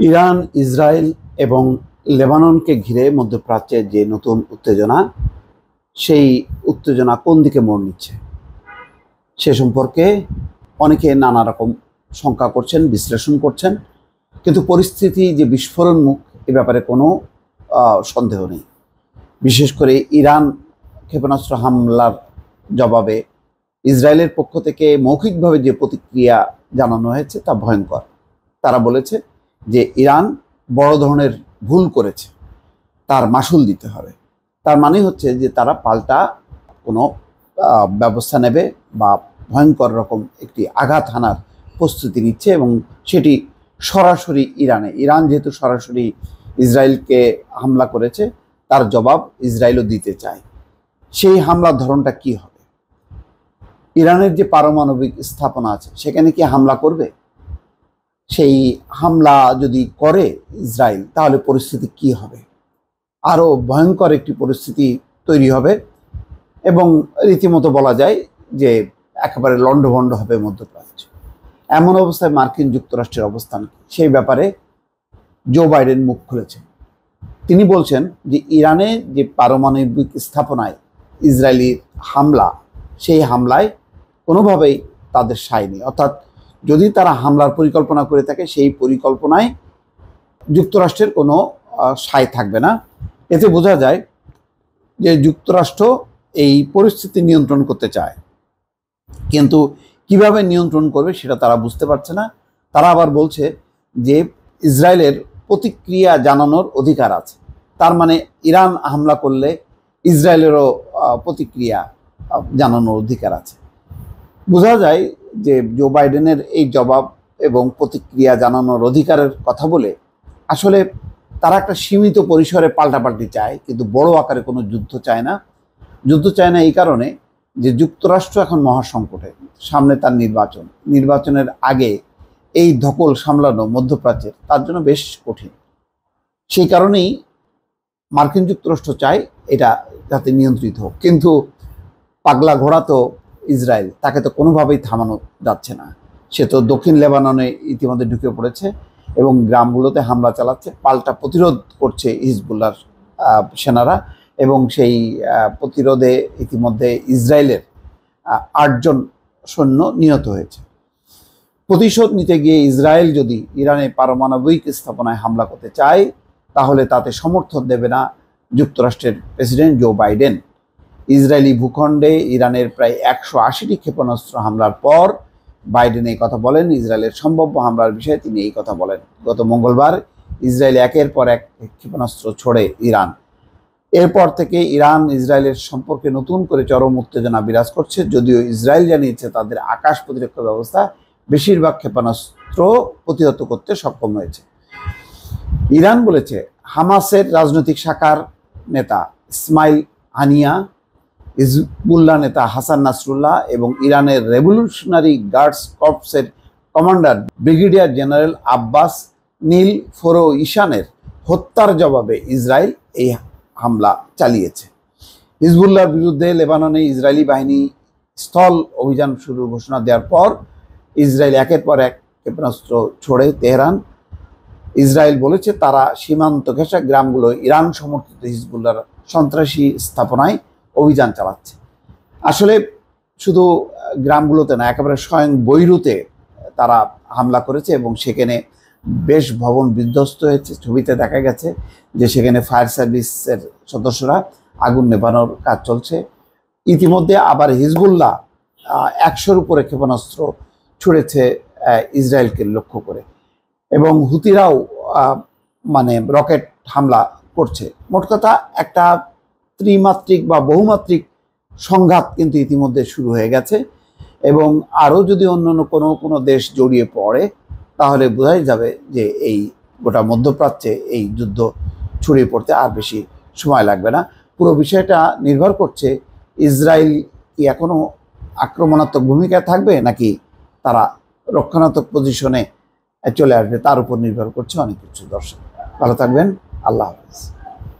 Iran, Israel এবং লেবাননকে ঘিরে মধ্যপ্রাচ্যের যে নতুন উত্তেজনা, সেই উত্তেজনা কোন দিকে মোড় নিচ্ছে সে সম্পর্কে অনেকে নানা রকম শঙ্কা করছেন, বিশ্লেষণ করছেন। কিন্তু পরিস্থিতি যে বিস্ফোরণমুখ এ ব্যাপারে কোনো সন্দেহ নেই। বিশেষ করে ইরান ক্ষেপণাস্ত্র হামলার জবাবে ইসরায়েলের পক্ষ থেকে মৌখিকভাবে যে প্রতিক্রিয়া জানানো হয়েছে তা ভয়ঙ্কর। তারা বলেছে যে ইরান বড় ধরনের ভুল করেছে, তার মাসুল দিতে হবে। তার মানে হচ্ছে যে তারা পাল্টা কোনো ব্যবস্থা নেবে বা ভয়ঙ্কর রকম একটি আঘাত হানার প্রস্তুতি নিচ্ছে, এবং সেটি সরাসরি ইরান যেহেতু সরাসরি ইসরায়েলকে হামলা করেছে, তার জবাব ইসরায়েলও দিতে চায়। সেই হামলার ধরনটা কি হবে? ইরানের যে পারমাণবিক স্থাপনা আছে সেখানে কি হামলা করবে? সেই হামলা যদি করে ইসরায়েল, তাহলে পরিস্থিতি কি হবে? আরও ভয়ঙ্কর একটি পরিস্থিতি তৈরি হবে এবং রীতিমতো বলা যায় যে একেবারে লণ্ডভণ্ড হবে মধ্যপ্রাচ্য। এমন অবস্থায় মার্কিন যুক্তরাষ্ট্রের অবস্থান সেই ব্যাপারে জো বাইডেন মুখ খুলেছেন। তিনি বলছেন যে ইরানে যে পারমাণবিক স্থাপনায় ইসরায়েলি হামলা, সেই হামলায় কোনোভাবেই তাদের সায় নেই। অর্থাৎ যদি তারা হামলার পরিকল্পনা করে থাকে, সেই পরিকল্পনায় যুক্তরাষ্ট্রের কোনো সায় থাকবে না। এতে বোঝা যায় যে যুক্তরাষ্ট্র এই পরিস্থিতি নিয়ন্ত্রণ করতে চায়, কিন্তু কিভাবে নিয়ন্ত্রণ করবে সেটা তারা বুঝতে পারছে না। তারা আবার বলছে যে ইসরায়েলের প্রতিক্রিয়া জানানোর অধিকার আছে। তার মানে ইরান হামলা করলে ইসরায়েলেরও প্রতিক্রিয়া জানানোর অধিকার আছে। বোঝা যায় যে জো বাইডেনের এই জবাব এবং প্রতিক্রিয়া জানানোর অধিকারের কথা বলে আসলে তারা একটা সীমিত পরিসরে পাল্টাপাল্টি চায়, কিন্তু বড় আকারে কোনো যুদ্ধ চায় না। যুদ্ধ চায় না এই কারণে যে যুক্তরাষ্ট্র এখন মহাসংকটে, সামনে তার নির্বাচনের আগে এই ধকল সামলানো মধ্যপ্রাচ্যের তার জন্য বেশ কঠিন। সেই কারণেই মার্কিন যুক্তরাষ্ট্র চায় এটা যাতে নিয়ন্ত্রিত হোক। কিন্তু পাগলা ঘোড়া তো ইসরায়েল, তাকে তো কোনোভাবেই থামানো যাচ্ছে না। সে তো দক্ষিণ লেবাননে ইতিমধ্যে ঢুকে পড়েছে এবং গ্রামগুলোতে হামলা চালাচ্ছে, পাল্টা প্রতিরোধ করছে হিজবুল্লাহর সেনারা, এবং সেই প্রতিরোধে ইতিমধ্যে ইসরায়েলের 8 জন সৈন্য নিহত হয়েছে। প্রতিশোধ নিতে গিয়ে ইসরায়েল যদি ইরানের পারমাণবিক স্থাপনায় হামলা করতে চায়, তাহলে তাতে সমর্থন দেবে না যুক্তরাষ্ট্রের প্রেসিডেন্ট জো বাইডেন। ইসরায়েলি ভূখণ্ডে ইরানের প্রায় 180টি ক্ষেপণাস্ত্র হামলার পর বাইডেন এই কথা বলেন। ইসরায়েলের সম্ভাব্য হামলার বিষয়ে তিনি এই কথা বলেন। গত মঙ্গলবার ইসরায়েল একের পর এক ক্ষেপণাস্ত্র ছোড়ে ইরান। এরপর থেকে ইরান ইসরায়েলের সম্পর্কে নতুন করে চরম উত্তেজনা বিরাজ করছে। যদিও ইসরায়েল জানিয়েছে তাদের আকাশ প্রতিরক্ষা ব্যবস্থা বেশিরভাগ ক্ষেপণাস্ত্র প্রতিহত করতে সক্ষম হয়েছে। ইরান বলেছে হামাসের রাজনৈতিক শাখার নেতা ইসমাইল হানিয়া, হিজবুল্লাহ নেতা হাসান নাসরুল্লাহ এবং ইরানের রেভলিউশনারি গার্ডস কর্পসের কমান্ডার ব্রিগেডিয়ার জেনারেল আব্বাস নীল ফোরো ইশানের হত্যার জবাবে ইসরায়েল এই হামলা চালিয়েছে। হিজবুল্লাহর বিরুদ্ধে লেবাননে ইসরায়েলি বাহিনী স্থল অভিযান শুরুর ঘোষণা দেওয়ার পর ইসরায়েল একের পর এক ক্ষেপণাস্ত্র ছোড়ে তেহরান। ইসরায়েল বলেছে তারা সীমান্ত ঘেঁষা গ্রামগুলো ইরান সমর্থিত হিজবুল্লাহর সন্ত্রাসী স্থাপনায় অভিযান চালাচ্ছে। আসলে শুধু গ্রামগুলোতে না, একেবারে স্বয়ং বৈরুতে তারা হামলা করেছে এবং সেখানে বেশ ভবন বিধ্বস্ত হয়েছে। ছবিতে দেখা গেছে যে সেখানে ফায়ার সার্ভিসের সদস্যরা আগুন নেভানোর কাজ চলছে। ইতিমধ্যে আবার হিজবুল্লাহ 100-র উপরে ক্ষেপণাস্ত্র ছুড়েছে ইসরায়েলকে লক্ষ্য করে, এবং হুতিরাও রকেট হামলা করছে। মোট কথা একটা ত্রিমাত্রিক বা বহুমাত্রিক সংঘাত কিন্তু ইতিমধ্যে শুরু হয়ে গেছে, এবং আরও যদি অন্য কোনো দেশ জড়িয়ে পড়ে তাহলে বোঝাই যাবে যে এই গোটা মধ্যপ্রাচ্যে এই যুদ্ধ ছড়িয়ে পড়তে আর বেশি সময় লাগবে না। পুরো বিষয়টা নির্ভর করছে ইসরায়েল কি এখনও আক্রমণাত্মক ভূমিকায় থাকবে নাকি তারা রক্ষণাত্মক পজিশনে চলে আসবে, তার উপর নির্ভর করছে অনেক কিছু। দর্শক ভালো থাকবেন, আল্লাহ হাফেজ।